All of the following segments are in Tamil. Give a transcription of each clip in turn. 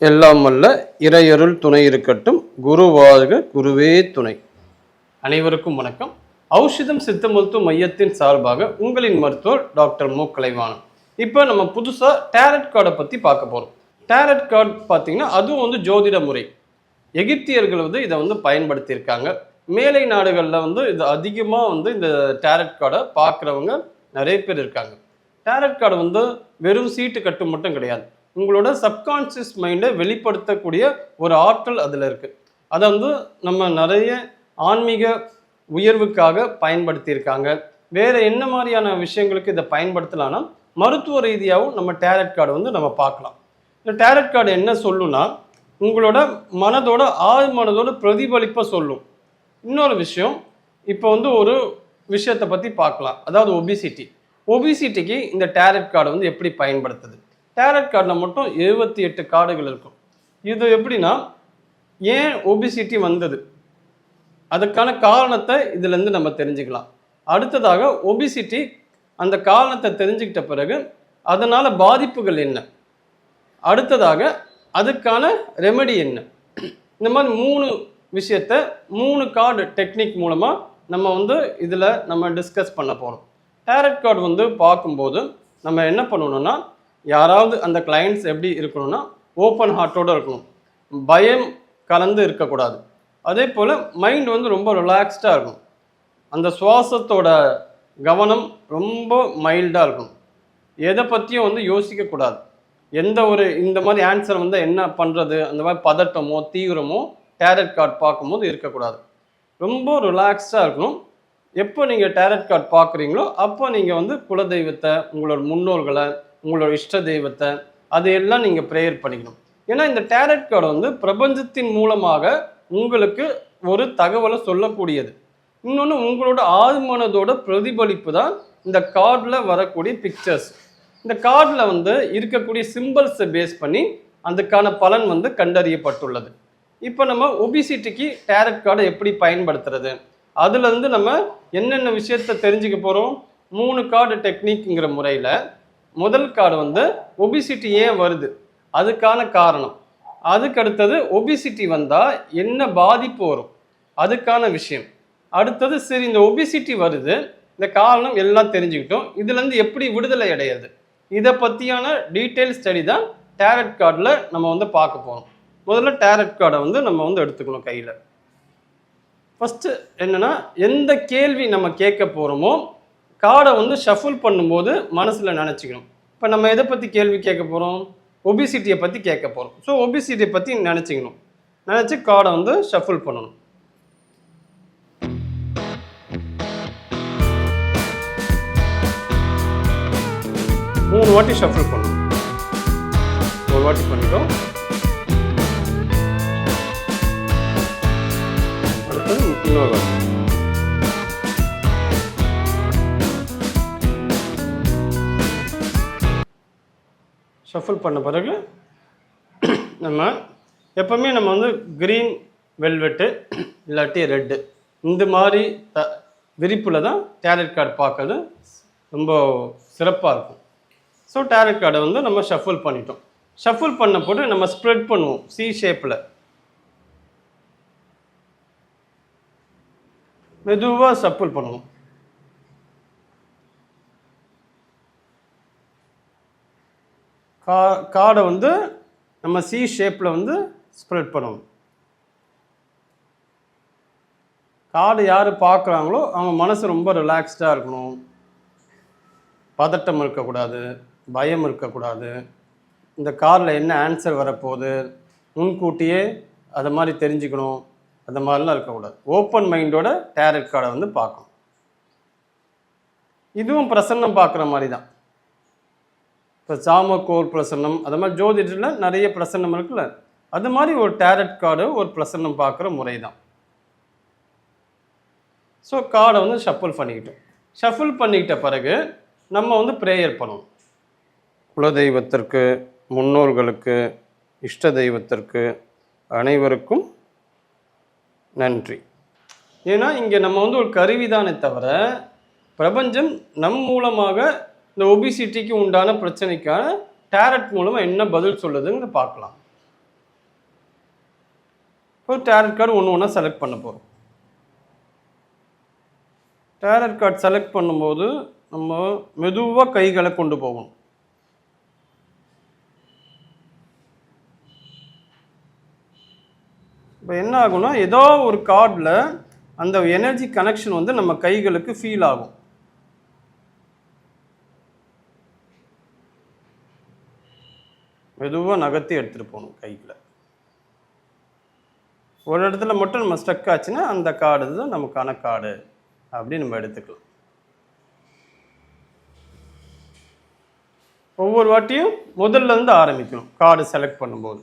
எல்லாம் வல்ல இறையருள் துணை இருக்கட்டும். குரு வாழ்க, குருவே துணை. அனைவருக்கும் வணக்கம். ஔஷதம் சித்த மருத்துவ மையத்தின் சார்பாக உங்களின் மருத்துவர் டாக்டர் மு. கலைவாணன். இப்போ நம்ம புதுசாக டேரட் கார்டை பற்றி பார்க்க போகிறோம். டேரட் கார்டு பார்த்தீங்கன்னா அதுவும் ஜோதிட முறை. எகிப்தியர்கள் இதை பயன்படுத்தியிருக்காங்க. மேலை நாடுகளில் இது அதிகமாக இந்த டேரட் கார்டை பார்க்குறவங்க நிறைய பேர் இருக்காங்க. டேரட் கார்டு வெறும் சீட்டு கட்டு மட்டும் கிடையாது. உங்களோட சப்கான்ஷியஸ் மைண்டை வெளிப்படுத்தக்கூடிய ஒரு ஆற்றல் அதில் இருக்குது. அதை நம்ம நிறைய ஆன்மீக உயர்வுக்காக பயன்படுத்தியிருக்காங்க. வேறு என்ன மாதிரியான விஷயங்களுக்கு இதை பயன்படுத்தலாம்னா மருத்துவ ரீதியாகவும் நம்ம டேரட் கார்டு நம்ம பார்க்கலாம். இந்த டேரட் கார்டு என்ன சொல்லுன்னா உங்களோட மனதோட மனதோட பிரதிபலிப்பை சொல்லும். இன்னொரு விஷயம், இப்போ ஒரு விஷயத்தை பற்றி பார்க்கலாம். அதாவது ஒபிசிட்டிக்கு இந்த டேரட் கார்டு எப்படி பயன்படுத்துது. டேரட் கார்டில் மட்டும் 78 கார்டுகள் இருக்கும். இது எப்படின்னா, ஏன் ஒபிசிட்டி வந்தது, அதுக்கான காரணத்தை இதுலேருந்து நம்ம தெரிஞ்சுக்கலாம். அடுத்ததாக ஒபிசிட்டி அந்த காரணத்தை தெரிஞ்சுக்கிட்ட பிறகு அதனால் பாதிப்புகள் என்ன, அடுத்ததாக அதுக்கான ரெமெடி என்ன, இந்த மாதிரி 3 விஷயத்தை 3 கார்டு டெக்னிக் மூலமாக நம்ம இதில் நம்ம டிஸ்கஸ் பண்ண போகிறோம். டேரட் கார்டு பார்க்கும்போது நம்ம என்ன பண்ணணும்னா, யாராவது அந்த கிளைண்ட்ஸ் எப்படி இருக்கணும்னா ஓப்பன் ஹார்ட்டோடு இருக்கணும், பயம் கலந்து இருக்கக்கூடாது. அதே போல் மைண்ட் ரொம்ப ரிலாக்ஸ்டாக இருக்கணும். அந்த சுவாசத்தோட கவனம் ரொம்ப மைல்டாக இருக்கணும். எதை பற்றியும் யோசிக்கக்கூடாது. எந்த ஒரு இந்த மாதிரி ஆன்சர் என்ன பண்ணுறது, அந்த மாதிரி பதட்டமோ தீவிரமோ டேரட் கார்டு பார்க்கும்போது இருக்கக்கூடாது. ரொம்ப ரிலாக்ஸ்டாக இருக்கணும். எப்போ நீங்கள் டேரட் கார்டு பார்க்குறீங்களோ அப்போ நீங்கள் குலதெய்வத்தை, உங்களோட முன்னோர்களை, உங்களோட இஷ்ட தெய்வத்தை அதையெல்லாம் நீங்கள் ப்ரேயர் பண்ணிக்கணும். ஏன்னா இந்த டேரட் கார்டு பிரபஞ்சத்தின் மூலமாக உங்களுக்கு ஒரு தகவலை சொல்லக்கூடியது. இன்னொன்று, உங்களோட ஆழ்மனதோட பிரதிபலிப்பு தான் இந்த கார்டில் வரக்கூடிய பிக்சர்ஸ். இந்த கார்டில் இருக்கக்கூடிய சிம்பிள்ஸை பேஸ் பண்ணி அதுக்கான பலன் கண்டறியப்பட்டுள்ளது. இப்போ நம்ம ஒபிசிட்டிக்கு டேரட் கார்டை எப்படி பயன்படுத்துறது, அதுலேருந்து நம்ம என்னென்ன விஷயத்தை தெரிஞ்சுக்க போகிறோம். 3 கார்டு டெக்னிக்ங்கிற முறையில் முதல் கார்டு ஒபிசிட்டி ஏன் வருது, அதுக்கான காரணம். அதுக்கு அடுத்தது ஒபிசிட்டி வந்தால் என்ன பாதிப்பு வரும், அதுக்கான விஷயம். அடுத்தது சரி இந்த ஒபிசிட்டி வருது, இந்த காரணம் எல்லாம் தெரிஞ்சுக்கிட்டோம், இதுலேருந்து எப்படி விடுதலை அடையிறது, இதை பற்றியான டீட்டெயில் ஸ்டடி தான் டேரட் கார்டில் நம்ம பார்க்க போகிறோம். முதல்ல டேரட் கார்டை நம்ம எடுத்துக்கணும் கையில். ஃபஸ்ட்டு என்னென்னா, எந்த கேள்வி நம்ம கேட்க போகிறோமோ கார்டை ஷஃபிள் பண்ணும்போது மனசில் நினச்சிக்கணும். இப்போ நம்ம எதை பற்றி கேள்வி கேட்க போகிறோம், ஒபிசிட்டியை பற்றி கேட்க போகிறோம். ஸோ ஒபிசிட்டியை பற்றி நினச்சிக்கணும். நினச்சி கார்டை ஷஃபிள் பண்ணணும். மூணு வாட்டி ஷஃபிள் பண்ணணும். ஒரு வாட்டி பண்ணிட்டோம். அடுத்தது இன்னொரு வாட்டி. ஷஃபிள் பண்ண பிறகு நம்ம எப்போவுமே நம்ம க்ரீன் வெல்வெட்டு இல்லாட்டி ரெட்டு இந்த மாதிரி விரிப்பில் தான் டேரட் கார்டு பார்க்கறது ரொம்ப சிறப்பாக இருக்கும். ஸோ டேரட் கார்டை நம்ம ஷஃபிள் பண்ணிட்டோம். ஷஃபிள் பண்ண போட்டு நம்ம ஸ்ப்ரெட் பண்ணுவோம் சி ஷேப்பில். மெதுவாக ஷஃபிள் பண்ணுவோம். கார்டை நம்ம சி ஷேப்பில் ஸ்ப்ரெட் பண்ணணும். கார்டு யார் பார்க்குறாங்களோ அவங்க மனசு ரொம்ப ரிலாக்ஸ்டாக இருக்கணும். பதட்டம் இருக்கக்கூடாது, பயம் இருக்கக்கூடாது. இந்த கார்டில் என்ன ஆன்சர் வரப்போகுது முன்கூட்டியே அதை மாதிரி தெரிஞ்சுக்கணும், அந்த மாதிரிலாம் இருக்கக்கூடாது. ஓப்பன் மைண்டோட டேரட் கார்டை பார்க்கணும். இதுவும் பிரசன்னம் பார்க்குற மாதிரி தான். இப்போ சாமக்கோர் பிரசன்னம், அது மாதிரி ஜோதிடத்தில் நிறைய பிரசன்னம் இருக்குல்ல, அது மாதிரி ஒரு டேரட் கார்டு ஒரு பிரசன்னம் பார்க்குற முறை தான். ஸோ கார்டை ஷஃபிள் பண்ணிக்கிட்டோம். ஷஃபிள் பண்ணிக்கிட்ட பிறகு நம்ம ப்ரேயர் பண்ணணும். குலதெய்வத்திற்கு, முன்னோர்களுக்கு, இஷ்ட தெய்வத்திற்கு அனைவருக்கும் நன்றி. ஏன்னா இங்கே நம்ம ஒரு கருவிதானே தவிர பிரபஞ்சம் நம் மூலமாக இந்த ஒபிசிட்டிக்கு உண்டான பிரச்சனைக்கான டேரட் மூலமாக என்ன பதில் சொல்லுதுன்னு பார்க்கலாம். இப்போ டேரட் கார்டு ஒன்று ஒன்றா செலக்ட் பண்ண போகிறோம். டேரட் கார்டு செலக்ட் பண்ணும்போது நம்ம மெதுவாக கைகளை கொண்டு போகணும். இப்போ என்ன ஆகும்னா ஏதோ ஒரு கார்டில் அந்த எனர்ஜி கனெக்ஷன் வந்து நம்ம கைகளுக்கு ஃபீல் ஆகும். மெதுவாக நகர்த்தி எடுத்துகிட்டு போகணும் கைகளை. ஒரு இடத்துல மட்டும் நம்ம ஸ்டக் ஆச்சுன்னா அந்த கார்டு தான் நமக்கான கார்டு அப்படி நம்ம எடுத்துக்கலாம். ஒவ்வொரு வாட்டியும் முதல்ல இருந்து ஆரம்பிக்கணும் கார்டு செலக்ட் பண்ணும்போது.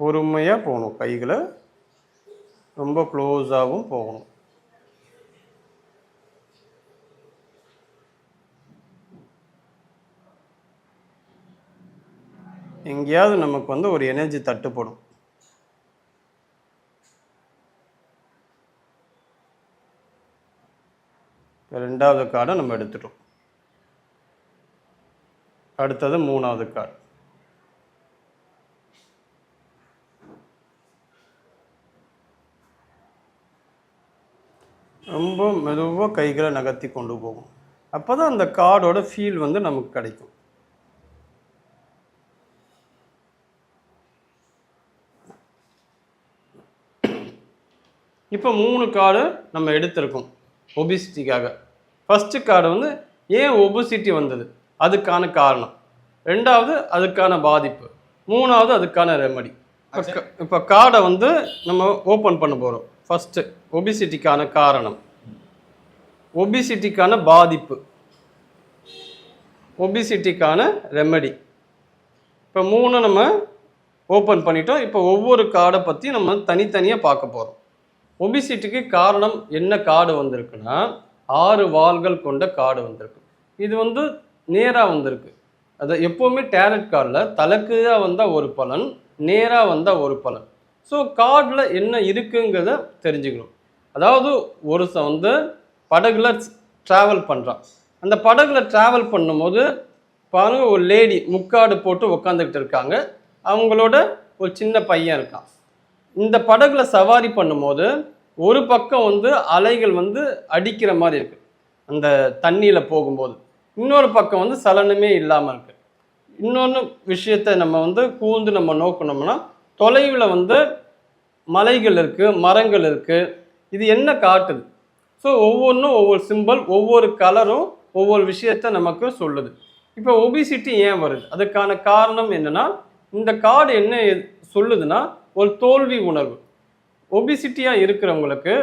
பொறுமையாக போகணும், கைகளை ரொம்ப க்ளோஸாகவும் போகணும். எங்கேயாவது நமக்கு வந்து ஒரு எனர்ஜி தட்டுப்படும். ரெண்டாவது கார்டை நம்ம எடுத்துட்டோம். அடுத்தது மூணாவது கார்டு. ரொம்ப மெதுவாக கைகளை நகர்த்தி கொண்டு போகும். அப்போ தான் அந்த கார்டோட ஃபீல் வந்து நமக்கு கிடைக்கும். இப்போ 3 கார்டு நம்ம எடுத்திருக்கோம் ஒபிசிட்டிக்காக. ஃபஸ்ட்டு கார்டு வந்து ஏன் ஒபிசிட்டி வந்தது அதுக்கான காரணம், ரெண்டாவது அதுக்கான பாதிப்பு, மூணாவது அதுக்கான ரெமடி. இப்போ கார்டை வந்து நம்ம ஓப்பன் பண்ண போகிறோம். ஃபஸ்ட்டு ஒபிசிட்டிக்கான காரணம், ஒபிசிட்டிக்கான பாதிப்பு, ஒபிசிட்டிக்கான ரெமடி. இப்போ 3 நம்ம ஓப்பன் பண்ணிட்டோம். இப்போ ஒவ்வொரு கார்டை பற்றி நம்ம தனித்தனியாக பார்க்க போகிறோம். ஒபிசிட்டிக்கு காரணம் என்ன கார்டு வந்திருக்குன்னா 6 வால்கள் கொண்ட கார்டு வந்திருக்கு. இது வந்து நேராக வந்திருக்கு. அது எப்போவுமே டேரட் கார்டில் தலைக்கீழாக வந்தால் ஒரு பலன், நேராக வந்தால் ஒரு பலன். ஸோ கார்டில் என்ன இருக்குங்கிறத தெரிஞ்சுக்கணும். அதாவது ஒரு வந்து படகுல ட்ராவல் பண்ணுறான். அந்த படகுல ட்ராவல் பண்ணும்போது பாருங்கள், ஒரு லேடி முக்காடு போட்டு உக்காந்துக்கிட்டு இருக்காங்க. அவங்களோட ஒரு சின்ன பையன் இருக்கான். இந்த படகுல சவாரி பண்ணும்போது ஒரு பக்கம் வந்து அலைகள் வந்து அடிக்கிற மாதிரி இருக்குது அந்த தண்ணியில் போகும்போது, இன்னொரு பக்கம் வந்து சலனமே இல்லாமல் இருக்குது. இன்னொன்று விஷயத்தை நம்ம வந்து கூர்ந்து நம்ம நோக்கணும்னா, தொலைவில் வந்து மலைகள் இருக்குது, மரங்கள் இருக்குது. இது என்ன காட்டுது? ஸோ ஒவ்வொன்றும் ஒவ்வொரு சிம்பிள், ஒவ்வொரு கலரும் ஒவ்வொரு விஷயத்தை நமக்கு சொல்லுது. இப்போ ஒபிசிட்டி ஏன் வருது, அதுக்கான காரணம் என்னென்னா, இந்த கார்டு என்ன சொல்லுதுன்னா ஒரு தோல்வி உணர்வு. ஒபிசிட்டியாக இருக்கிறவங்களுக்கு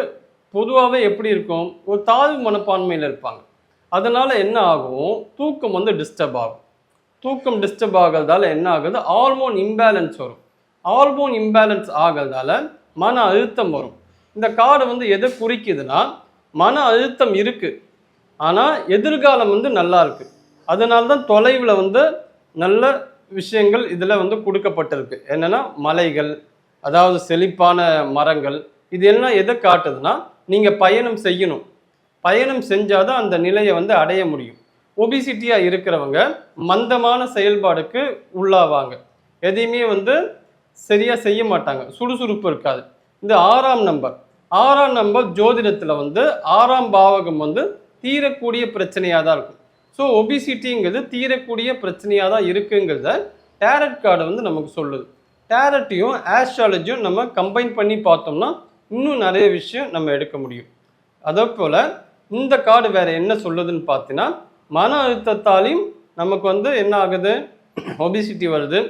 பொதுவாகவே எப்படி இருக்கும், ஒரு தாழ்வு மனப்பான்மையில் இருப்பாங்க. அதனால் என்ன ஆகும், தூக்கம் வந்து டிஸ்டர்ப் ஆகும். தூக்கம் டிஸ்டர்ப் ஆகிறதால என்ன ஆகுது, ஹார்மோன் இம்பேலன்ஸ் வரும். ஹார்மோன் இம்பேலன்ஸ் ஆகிறதால மன அழுத்தம் வரும். இந்த கார்டு வந்து எதை குறிக்குதுன்னா, மன அழுத்தம் இருக்குது, ஆனால் எதிர்காலம் வந்து நல்லா இருக்குது. அதனால தான் தொலைவில் வந்து நல்ல விஷயங்கள் இதில் வந்து கொடுக்கப்பட்டிருக்கு. என்னென்னா மலைகள், அதாவது செழிப்பான மரங்கள். இது எல்லாம் எதை காட்டுதுன்னா, நீங்கள் பயணம் செய்யணும். பயணம் செஞ்சால் தான் அந்த நிலையை வந்து அடைய முடியும். ஒபிசிட்டியாக இருக்கிறவங்க மந்தமான செயல்பாடுக்கு உள்ளாவாங்க. எதையுமே வந்து சரியாக செய்ய மாட்டாங்க, சுறுசுறுப்பு இருக்காது. இந்த 6ஆம் நம்பர் ஜோதிடத்தில் வந்து 6ஆம் பாவகம் வந்து தீரக்கூடிய பிரச்சனையாக தான் இருக்கும். ஸோ ஒபிசிட்டிங்கிறது தீரக்கூடிய பிரச்சனையாக தான் இருக்குங்கிறத டேரட் கார்டு வந்து நமக்கு சொல்லுது. டேரட்டையும் ஆஸ்ட்ராலஜியும் நம்ம கம்பைன் பண்ணி பார்த்தோம்னா இன்னும் நிறைய விஷயம் நம்ம எடுக்க முடியும். அதே போல் இந்த கார்டு வேறு என்ன சொல்லுதுன்னு பார்த்தீங்கன்னா, மன அழுத்தத்தாலையும் நமக்கு வந்து என்ன ஆகுது, ஒபிசிட்டி வருது.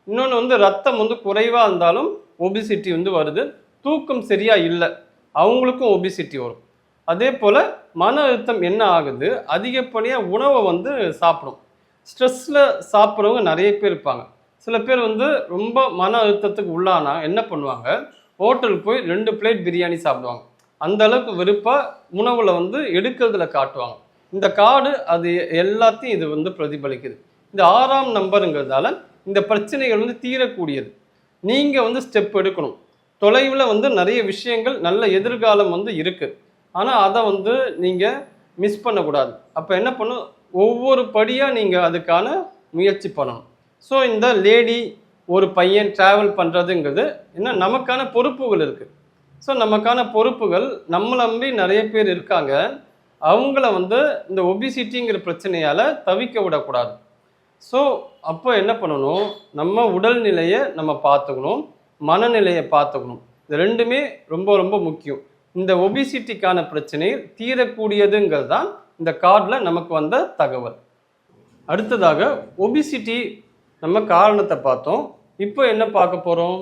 இன்னொன்று வந்து ரத்தம் வந்து குறைவாக இருந்தாலும் ஒபிசிட்டி வந்து வருது. தூக்கம் சரியாக இல்லை, அவங்களுக்கும் ஒபிசிட்டி வரும். அதே போல் மன அழுத்தம் என்ன ஆகுது, அதிகப்படியாக உணவை வந்து சாப்பிடும். ஸ்ட்ரெஸ்ஸில் சாப்பிட்றவங்க நிறைய பேர் இருப்பாங்க. சில பேர் வந்து ரொம்ப மன அழுத்தத்துக்கு உள்ளானா என்ன பண்ணுவாங்க, ஹோட்டலுக்கு போய் 2 பிளேட் பிரியாணி சாப்பிடுவாங்க. அந்த அளவுக்கு வெறுப்பாக உணவில் வந்து எடுக்கிறதுல காட்டுவாங்க. இந்த கார்டு அது எல்லாத்தையும் இது வந்து பிரதிபலிக்குது. இந்த 6ஆம் நம்பருங்கிறதால இந்த பிரச்சனைகள் வந்து தீரக்கூடியது. நீங்கள் வந்து ஸ்டெப் எடுக்கணும். தொலைவில் வந்து நிறைய விஷயங்கள், நல்ல எதிர்காலம் வந்து இருக்குது, ஆனால் அதை வந்து நீங்கள் மிஸ் பண்ணக்கூடாது. அப்போ என்ன பண்ணும், ஒவ்வொரு படியாக நீங்கள் அதுக்கான முயற்சி பண்ணணும். ஸோ இந்த லேடி ஒரு பையன் ட்ராவல் பண்ணுறதுங்கிறது என்ன நமக்கான பொறுப்புகள் இருக்குது. ஸோ நமக்கான பொறுப்புகள் நம்மளை நம்பி நிறைய பேர் இருக்காங்க. அவங்கள வந்து இந்த ஒபிசிட்டிங்கிற பிரச்சனையால் தவிக்க விடக்கூடாது. ஸோ அப்போ என்ன பண்ணணும், நம்ம உடல்நிலையை நம்ம பார்த்துக்கணும், மனநிலையை பார்த்துக்கணும். இது ரெண்டுமே ரொம்ப ரொம்ப முக்கியம். இந்த ஒபிசிட்டிக்கான பிரச்சனை தீரக்கூடியதுங்கிறது தான் இந்த கார்டில் நமக்கு வந்த தகவல். அடுத்ததாக ஒபிசிட்டி நம்ம காரணத்தை பார்த்தோம். இப்போ என்ன பார்க்க போகிறோம்,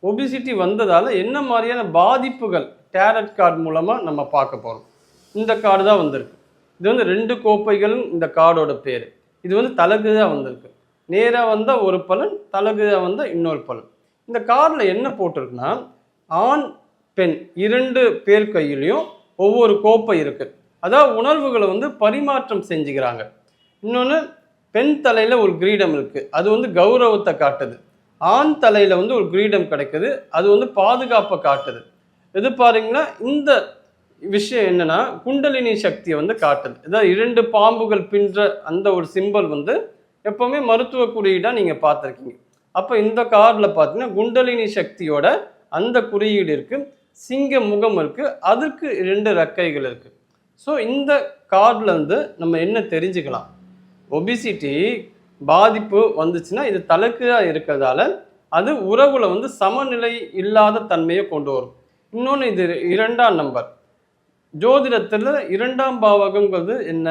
ஒபிசிட்டி வந்ததால் என்ன மாதிரியான பாதிப்புகள் டேரட் கார்டு மூலமாக நம்ம பார்க்க போகிறோம். இந்த கார்டு தான் வந்திருக்கு. இது வந்து 2 கோப்பைகளும் இந்த கார்டோட பேர். இது வந்து தலகுதாக வந்திருக்கு. நேராக வந்தால் ஒரு பலன், தலகுதாக வந்தால் இன்னொரு பலன். இந்த கார்டில் என்ன போட்டிருக்குன்னா, ஆண் பெண் 2 பேர் கையிலையும் ஒவ்வொரு கோப்பை இருக்குது. அதாவது உணர்வுகளை வந்து பரிமாற்றம் செஞ்சுக்கிறாங்க. இன்னொன்று, பெண் தலையில் ஒரு கிரீடம் இருக்குது, அது வந்து கௌரவத்தை காட்டுது. ஆண் தலையில் வந்து ஒரு கிரீடம் கிடைக்குது, அது வந்து பாதுகாப்பை காட்டுது. இது பாருங்கன்னா இந்த விஷயம் என்னன்னா குண்டலினி சக்தியை வந்து காட்டுது. அதாவது 2 பாம்புகள் பின்ற அந்த ஒரு சிம்பல் வந்து எப்பவுமே மருத்துவ குறியீடாக நீங்கள் பார்த்துருக்கீங்க. அப்போ இந்த கார்டில் பார்த்தீங்கன்னா குண்டலினி சக்தியோட அந்த குறியீடு இருக்குது, சிங்க முகம் இருக்குது, அதற்கு 2 ரெக்கைகள் இருக்குது. ஸோ இந்த கார்டில் வந்து நம்ம என்ன தெரிஞ்சுக்கலாம், ஒபிசிட்டி பாதிப்பு வந்துச்சுன்னா இது தலைக்கீழாக இருக்கிறதால அது உறவுல வந்து சமநிலை இல்லாத தன்மையை கொண்டு வரும். இன்னொன்று, இது 2ஆம் நம்பர். ஜோதிடத்தில் 2ஆம் பாவகங்கிறது என்ன,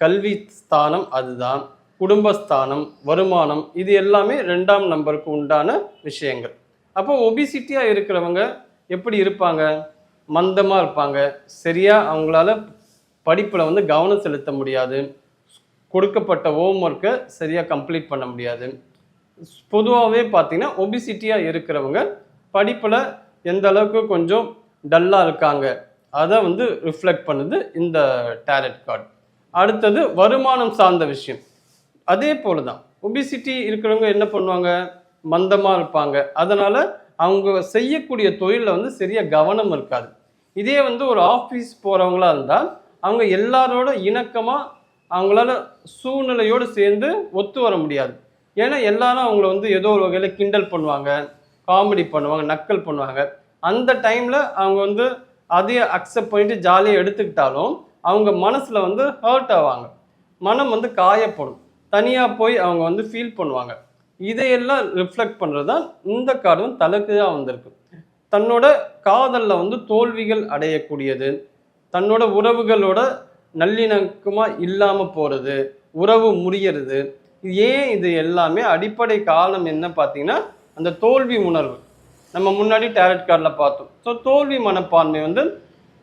கல்வி ஸ்தானம், அதுதான் குடும்பஸ்தானம், வருமானம், இது எல்லாமே 2ஆம் நம்பருக்கு உண்டான விஷயங்கள். அப்போ ஒபிசிட்டியாக இருக்கிறவங்க எப்படி இருப்பாங்க, மந்தமாக இருப்பாங்க, சரியாக அவங்களால படிப்பில் வந்து கவனம் செலுத்த முடியாது, கொடுக்கப்பட்ட ஹோம்ஒர்க்கை சரியாக கம்ப்ளீட் பண்ண முடியாது. பொதுவாகவே பார்த்தீங்கன்னா ஒபிசிட்டியாக இருக்கிறவங்க படிப்பில் எந்த அளவுக்கு கொஞ்சம் டல்லாக இருக்காங்க அதை வந்து ரிஃப்ளெக்ட் பண்ணுது இந்த டேரட் கார்டு. அடுத்தது வருமானம் சார்ந்த விஷயம். அதே போல தான் ஒபிசிட்டி இருக்கிறவங்க என்ன பண்ணுவாங்க, மந்தமாக இருப்பாங்க, அதனால் அவங்க செய்யக்கூடிய தொழிலில் வந்து சரியாக கவனம் இருக்காது. இதே வந்து ஒரு ஆஃபீஸ் போகிறவங்களா இருந்தால் அவங்க எல்லாரோட இணக்கமாக அவங்களால சூழ்நிலையோடு சேர்ந்து ஒத்து வர முடியாது. ஏன்னா எல்லாரும் அவங்கள வந்து ஏதோ ஒரு வகையில் கிண்டல் பண்ணுவாங்க, காமெடி பண்ணுவாங்க, நக்கல் பண்ணுவாங்க. அந்த டைமில் அவங்க வந்து அதையே அக்செப்ட் பண்ணிட்டு ஜாலியாக எடுத்துக்கிட்டாலும் அவங்க மனசில் வந்து ஹர்ட் ஆவாங்க, மனம் வந்து காயப்படும், தனியாக போய் அவங்க வந்து ஃபீல் பண்ணுவாங்க. இதையெல்லாம் ரிஃப்ளெக்ட் பண்ணுறது தான் இந்த கார்டும் தலைக்கீழாக வந்திருக்கு. தன்னோட காதலில் வந்து தோல்விகள் அடையக்கூடியது, தன்னோட உறவுகளோட நல்லிணக்கமாக இல்லாமல் போகிறது, உறவு முறியறது. ஏன் இது எல்லாமே அடிப்படை காரணம் என்ன பார்த்தீங்கன்னா அந்த தோல்வி உணர்வு. நம்ம முன்னாடி டேரட் கார்டில் பார்த்தோம். ஸோ தோல்வி மனப்பான்மை வந்து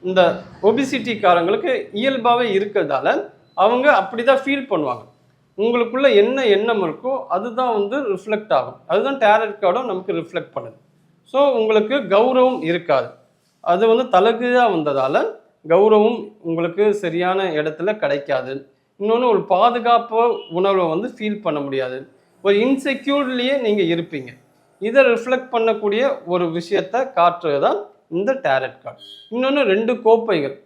இந்த ஒபிசிட்டிக்காரங்களுக்கு இயல்பாகவே இருக்கிறதால அவங்க அப்படி தான் ஃபீல் பண்ணுவாங்க. உங்களுக்குள்ள என்ன எண்ணம் இருக்கோ அதுதான் வந்து ரிஃப்ளெக்ட் ஆகும். அதுதான் டேரட் கார்டும் நமக்கு ரிஃப்ளெக்ட் பண்ணுது. ஸோ உங்களுக்கு கௌரவம் இருக்காது, அது வந்து தலைகீழாக வந்ததால் கௌரவம் உங்களுக்கு சரியான இடத்துல கிடைக்காது. இன்னொன்று, ஒரு பாதுகாப்பு உணர்வை வந்து ஃபீல் பண்ண முடியாது, ஒரு இன்செக்யூர்லேயே நீங்கள் இருப்பீங்க. இதை ரிஃப்ளெக்ட் பண்ணக்கூடிய ஒரு விஷயத்தை காட்டுறது தான் இந்த டேரட் கார்டு. இன்னொன்று, 2 கோப்பைகள்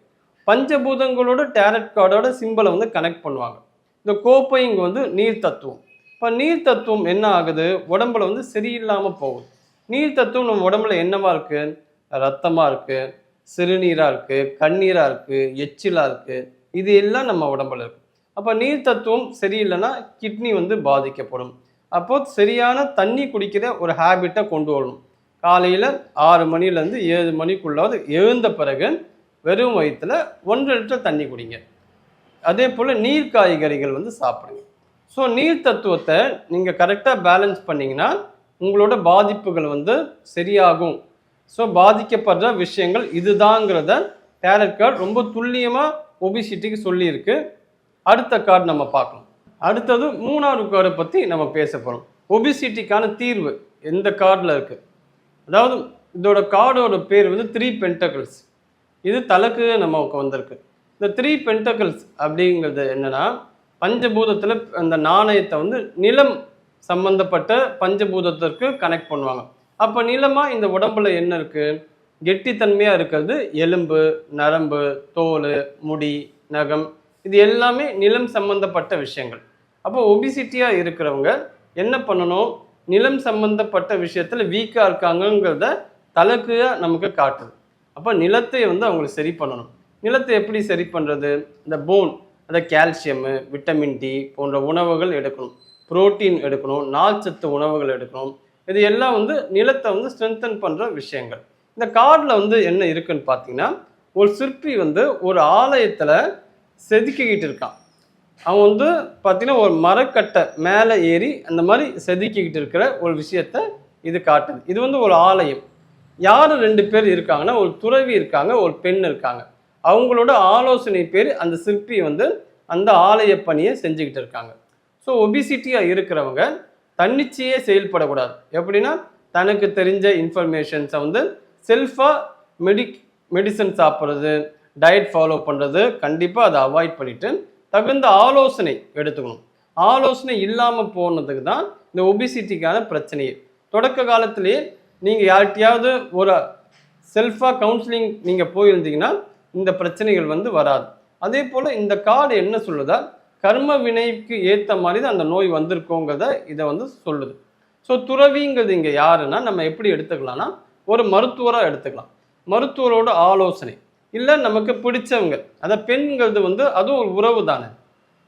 பஞ்சபூதங்களோட டேரட் கார்டோட சிம்பிளை வந்து கனெக்ட் பண்ணுவாங்க. இந்த கோப்பை இங்கே வந்து நீர் தத்துவம். இப்போ நீர் தத்துவம் என்ன ஆகுது, உடம்புல வந்து சரியில்லாமல் போகுது. நீர் தத்துவம் நம்ம உடம்புல என்னவா இருக்குது, ரத்தமாக இருக்குது, சிறுநீராக இருக்குது, கண்ணீராக இருக்குது, எச்சிலாக இருக்குது, இது எல்லாம் நம்ம உடம்புல இருக்குது. அப்போ நீர் தத்துவம் சரியில்லைன்னா கிட்னி வந்து பாதிக்கப்படும். அப்போது சரியான தண்ணி குடிக்கிற ஒரு ஹேபிட்டை கொண்டு வரணும். காலையில் 6 மணிலேருந்து 7 மணிக்குள்ளாவது எழுந்த பிறகு வெறும் வயிற்றில் 1 லிட்டர் தண்ணி குடிங்க. அதே போல் நீர் காய்கறிகள் வந்து சாப்பிடுங்க. ஸோ நீர் தத்துவத்தை நீங்கள் கரெக்டாக பேலன்ஸ் பண்ணிங்கன்னா உங்களோட பாதிப்புகள் வந்து சரியாகும். ஸோ பாதிக்கப்படுற விஷயங்கள் இதுதாங்கிறத டேரட் கார்டு ரொம்ப துல்லியமாக ஒபிசிட்டிக்கு சொல்லியிருக்கு. அடுத்த கார்டு நம்ம பார்க்கலாம். அடுத்தது 3வது கார்டை பற்றி நம்ம பேச போகிறோம். ஒபிசிட்டிக்கான தீர்வு எந்த கார்டில் இருக்குது. அதாவது இதோட கார்டோட பேர் வந்து 3 பென்டக்கிள்ஸ். இது தலைக்கு நமக்கு வந்திருக்கு. இந்த 3 பென்டக்கிள்ஸ் அப்படிங்கிறது என்னென்னா, பஞ்சபூதத்தில் அந்த நாணயத்தை வந்து நிலம் சம்பந்தப்பட்ட பஞ்சபூதத்திற்கு கனெக்ட் பண்ணுவாங்க. அப்போ நிலமாக இந்த உடம்புல என்ன இருக்குது, கெட்டித்தன்மையாக இருக்கிறது எலும்பு, நரம்பு, தோல், முடி, நகம், இது எல்லாமே நிலம் சம்பந்தப்பட்ட விஷயங்கள். அப்போ ஒபிசிட்டியாக இருக்கிறவங்க என்ன பண்ணணும், நிலம் சம்பந்தப்பட்ட விஷயத்தில் வீக்காக இருக்காங்கங்கிறத தலக்கையாக நமக்கு காட்டுது. அப்போ நிலத்தை வந்து அவங்களுக்கு சரி பண்ணணும். நிலத்தை எப்படி சரி பண்ணுறது, இந்த போன், அந்த கால்சியமு, விட்டமின் டி போன்ற உணவுகள் எடுக்கணும், புரோட்டீன் எடுக்கணும், நார்ச்சத்து உணவுகள் எடுக்கணும். இது எல்லாம் வந்து நிலத்தை வந்து ஸ்ட்ரென்தன் பண்ணுற விஷயங்கள். இந்த கார்டில் வந்து என்ன இருக்குன்னு பார்த்தீங்கன்னா, ஒரு சிற்பி வந்து ஒரு ஆலயத்தில் செதுக்கிக்கிட்டு இருக்கான். அவன் வந்து பார்த்தீங்கன்னா ஒரு மரக்கட்டை மேலே ஏறி அந்த மாதிரி செதுக்கிக்கிட்டு இருக்கிற ஒரு விஷயத்த இது காட்டுது. இது வந்து ஒரு ஆலயம். யார் 2 பேர் இருக்காங்கன்னா, ஒரு துறவி இருக்காங்க, ஒரு பெண் இருக்காங்க. அவங்களோட ஆலோசனை பேர் அந்த சிற்பி வந்து அந்த ஆலய பணியை செஞ்சுக்கிட்டு இருக்காங்க. ஸோ ஒபிசிட்டியாக இருக்கிறவங்க தன்னிச்சையே செயல்படக்கூடாது. எப்படின்னா, தனக்கு தெரிஞ்ச இன்ஃபர்மேஷன்ஸை வந்து செல்ஃபாக மெடிசன் சாப்பிட்றது, டயட் ஃபாலோ பண்ணுறது, கண்டிப்பாக அதை அவாய்ட் பண்ணிவிட்டு தகுந்த ஆலோசனை எடுத்துக்கணும். ஆலோசனை இல்லாமல் போனதுக்கு தான் இந்த ஒபிசிட்டிக்கான பிரச்சனையே. தொடக்க காலத்திலேயே நீங்கள் யார்கிட்டையாவது ஒரு செல்ஃபாக கவுன்சிலிங் நீங்கள் போயிருந்தீங்கன்னா இந்த பிரச்சனைகள் வந்து வராது. அதே போல் இந்த கார்டு என்ன சொல்லுதா, கர்ம வினைக்கு ஏற்ற மாதிரி தான் அந்த நோய் வந்திருக்கோங்கிறத இதை வந்து சொல்லுது. ஸோ துறவிங்கிறது இங்கே யாருன்னா, நம்ம எப்படி எடுத்துக்கலாம்னா, ஒரு மருத்துவராக எடுத்துக்கலாம். மருத்துவரோட ஆலோசனை இல்லை, நமக்கு பிடிச்சவங்க, அதை பெண்கிறது வந்து அதுவும் ஒரு உறவு தானே.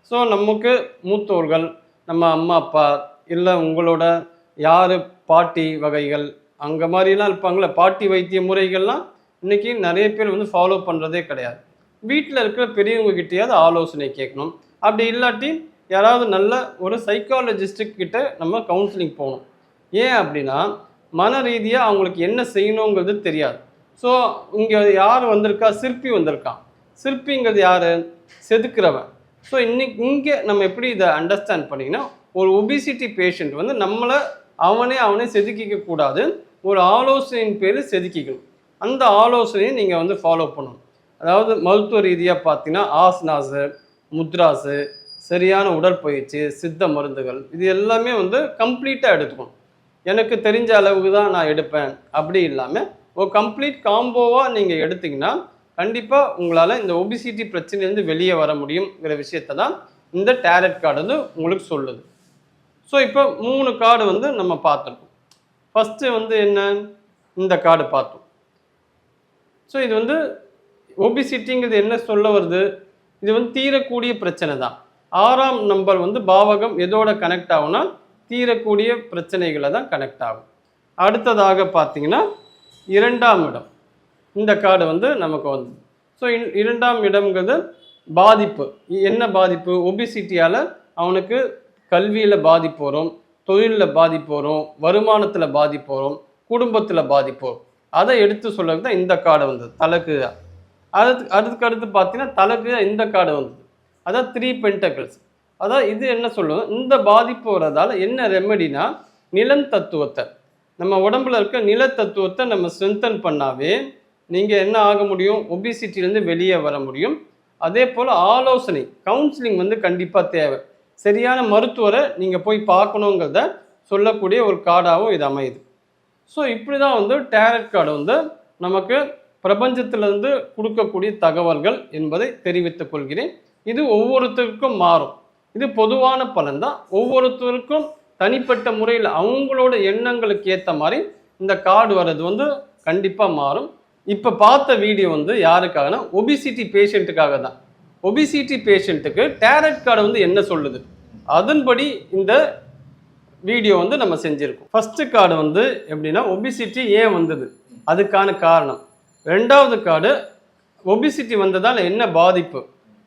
ஸோ நமக்கு மூத்தோர்கள், நம்ம அம்மா அப்பா, இல்லை உங்களோட யார் பாட்டி வகைகள், அங்கே மாதிரிலாம் இருப்பாங்களே, பாட்டி வைத்திய முறைகள்லாம் இன்றைக்கி நிறைய பேர் வந்து ஃபாலோ பண்ணுறதே கிடையாது. வீட்டில் இருக்கிற பெரியவங்க கிட்டேயாவது ஆலோசனை கேட்கணும். அப்படி இல்லாட்டி யாராவது நல்ல ஒரு சைக்காலஜிஸ்ட்டுக்கிட்ட நம்ம கவுன்சிலிங் போகணும். ஏன் அப்படின்னா, மன ரீதியாக அவங்களுக்கு என்ன செய்யணுங்கிறது தெரியாது. ஸோ இங்கே யார் வந்திருக்கா, சிற்பி வந்திருக்கான். சிற்பிங்கிறது யார், செதுக்கிறவன். ஸோ இங்கே நம்ம எப்படி இதை அண்டர்ஸ்டாண்ட் பண்ணிங்கன்னா, ஒரு ஒபிசிட்டி பேஷண்ட் வந்து நம்மளை அவனே செதுக்கிக்க கூடாது, ஒரு ஆலோசனையின் பேர் செதுக்கிக்கணும். அந்த ஆலோசனையை நீங்கள் வந்து ஃபாலோ பண்ணணும். அதாவது மருத்துவ ரீதியாக பார்த்தீங்கன்னா ஆசனாஸு, முத்ராஸு, சரியான உடற்பயிற்சி, சித்த மருந்துகள், இது எல்லாமே வந்து கம்ப்ளீட்டாக எடுத்துக்கணும். எனக்கு தெரிஞ்ச அளவுக்கு தான் நான் எடுப்பேன் அப்படி இல்லாமல் ஒரு கம்ப்ளீட் காம்போவாக நீங்கள் எடுத்திங்கன்னா கண்டிப்பாக உங்களால் இந்த ஒபிசிட்டி பிரச்சனையிலேருந்து வெளியே வர முடியுங்கிற விஷயத்தை தான் இந்த டேரட் கார்டு வந்து உங்களுக்கு சொல்லுது. ஸோ இப்போ 3 கார்டு வந்து நம்ம பார்த்துருக்கோம். ஃபஸ்ட்டு வந்து என்ன, இந்த கார்டு பார்த்தோம். ஸோ இது வந்து ஒபிசிட்டிங்கிறது என்ன சொல்ல வருது, இது வந்து தீரக்கூடிய பிரச்சனை தான். 6ஆம் நம்பர் வந்து பாவகம் எதோட கனெக்ட் ஆகும்னா தீரக்கூடிய பிரச்சனைகளை தான் கனெக்ட் ஆகும். அடுத்ததாக பார்த்தீங்கன்னா 2ஆம் இடம், இந்த கார்டு வந்து நமக்கு வந்து. ஸோ 2ஆம் இடம்ங்கிறது பாதிப்பு. என்ன பாதிப்பு, ஒபிசிட்டியால் அவனுக்கு கல்வியில் பாதிப்பு வரும், தொழிலில் பாதிப்பு வரும், வருமானத்தில் பாதிப்பு வரும், குடும்பத்தில் பாதிப்பு வரும். அதை எடுத்து சொல்கிறது தான் இந்த கார்டு வந்தது, தலக்கு. அதுக்கு பார்த்தீங்கன்னா தலக்கு இந்த கார்டு வந்தது, அதான் 3 பென்டக்கிள்ஸ். அதான் இது என்ன சொல்லுவோம், இந்த பாதிப்பு வர்றதால என்ன ரெமெடினா, நிலம் தத்துவத்தை, நம்ம உடம்புல இருக்க நில தத்துவத்தை நம்ம ஸ்ட்ரென்தன் பண்ணாவே நீங்கள் என்ன ஆக முடியும், ஒபிசிட்டிலேருந்து வெளியே வர முடியும். அதே போல் ஆலோசனை, கவுன்சிலிங் வந்து கண்டிப்பாக தேவை. சரியான மருத்துவரை நீங்கள் போய் பார்க்கணுங்கிறத சொல்லக்கூடிய ஒரு கார்டாகவும் இது அமையுது. ஸோ இப்படி தான் வந்து டேரட் கார்டு வந்து நமக்கு பிரபஞ்சத்திலிருந்து கொடுக்கக்கூடிய தகவல்கள் என்பதை தெரிவித்துக் கொள்கிறேன். இது ஒவ்வொருத்தருக்கும் மாறும், இது பொதுவான பலன் தான். ஒவ்வொருத்தருக்கும் தனிப்பட்ட முறையில் அவங்களோட எண்ணங்களுக்கு ஏற்ற மாதிரி இந்த கார்டு வர்றது வந்து கண்டிப்பாக மாறும். இப்போ பார்த்த வீடியோ வந்து யாருக்காகனா, ஒபிசிட்டி பேஷண்ட்டுக்காக தான். ஒபிசிட்டி பேஷண்ட்டுக்கு டேரட் கார்டு வந்து என்ன சொல்லுது, அதன்படி இந்த வீடியோ வந்து நம்ம செஞ்சுருக்கோம். ஃபஸ்ட்டு கார்டு வந்து எப்படின்னா, ஒபிசிட்டி ஏன் வந்தது அதுக்கான காரணம். 2வது கார்டு ஒபிசிட்டி வந்ததால் என்ன பாதிப்பு.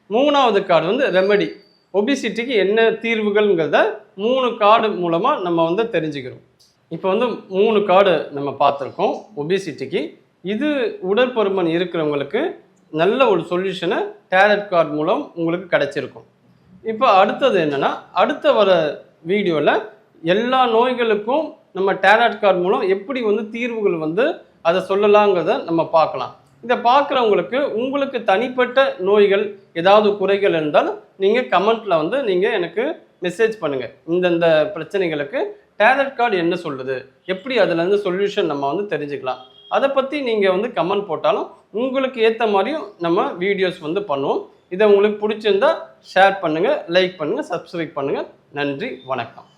3வது கார்டு வந்து ரெமெடி, ஒபிசிட்டிக்கு என்ன தீர்வுகள்ங்கிறத 3 கார்டு மூலமாக நம்ம வந்து தெரிஞ்சுக்கிறோம். இப்போ வந்து 3 கார்டு நம்ம பார்த்துருக்கோம் ஒபிசிட்டிக்கு. இது உடற்பருமன் இருக்கிறவங்களுக்கு நல்ல ஒரு சொல்யூஷனை டேரட் கார்டு மூலம் உங்களுக்கு கிடைச்சிருக்கும். இப்போ அடுத்தது என்னென்னா, அடுத்த வர வீடியோவில் எல்லா நோய்களுக்கும் நம்ம டேரட் கார்டு மூலம் எப்படி வந்து தீர்வுகள் வந்து அதை சொல்லலாங்கிறத நம்ம பார்க்கலாம். இதை பார்க்குறவங்களுக்கு உங்களுக்கு தனிப்பட்ட நோய்கள் ஏதாவது குறைகள் இருந்தால் நீங்கள் கமெண்ட்டில் வந்து நீங்கள் எனக்கு மெசேஜ் பண்ணுங்கள். இந்தந்த பிரச்சனைகளுக்கு டேரட் கார்டு என்ன சொல்லுது, எப்படி அதுலேருந்து சொல்யூஷன் நம்ம வந்து தெரிஞ்சுக்கலாம், அதை பற்றி நீங்கள் வந்து கமெண்ட் போட்டாலும் உங்களுக்கு ஏற்ற மாதிரியும் நம்ம வீடியோஸ் வந்து பண்ணுவோம். இதை உங்களுக்கு பிடிச்சிருந்தா ஷேர் பண்ணுங்கள், லைக் பண்ணுங்கள், சப்ஸ்கிரைப் பண்ணுங்கள். நன்றி, வணக்கம்.